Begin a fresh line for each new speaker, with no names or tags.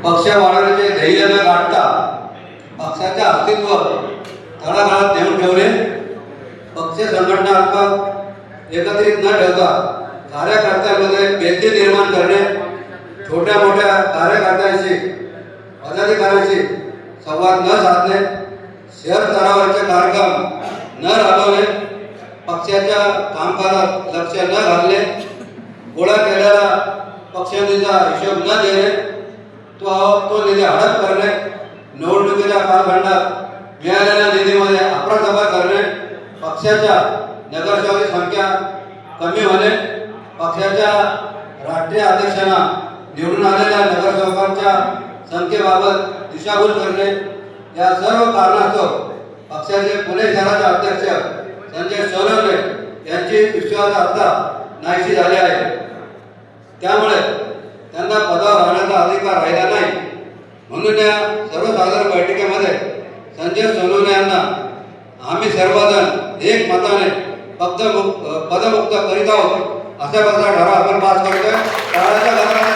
पक्ष वाढवण्याचे ध्येय न गाठता पक्षाचे अस्तित्व तळागाळात नेऊन ठेवणे, पक्ष संघटनात्मक एकत्रित न ठेवता कार्यकर्त्यांमध्ये बेंदी निर्माण करणे, छोट्या मोठ्या कार्यकर्त्यांशी पदाधिकाऱ्यांशी संवाद न साधणे, शहर स्तरावरचे कार्यक्रम न राबवणे, पक्षाच्या कामकाजात लक्ष न घालणे, गोळा केलेला पक्षनिधीचा हिशोब न देणे, तो निधी हडप करणे, निवडणुकीच्या कालखंडात मिळालेल्या निधीमध्ये अफरातफर करणे, पक्षाच्या नगरसेवकांची संख्या कमी होणे, पक्षाच्या राष्ट्रीय अध्यक्षांना निवडून आलेल्या नगरसेवकांच्या संख्येबाबत दिशाभूल करणे, या सर्व कारणास्तव पक्षाचे पुणे शहराचे अध्यक्ष संजय सोनवणे यांची विश्वासार्हता नाहीशी झाली आहे. त्यामुळे त्यांना पदावर राहण्याचा अधिकार राहिला नाही. म्हणून या सर्वसाधारण बैठकीमध्ये संजय सोनवणे यांना आम्ही सर्वजण एक मताने पदमुक्त करीत आहोत असा ठराव आपण पास करतोय.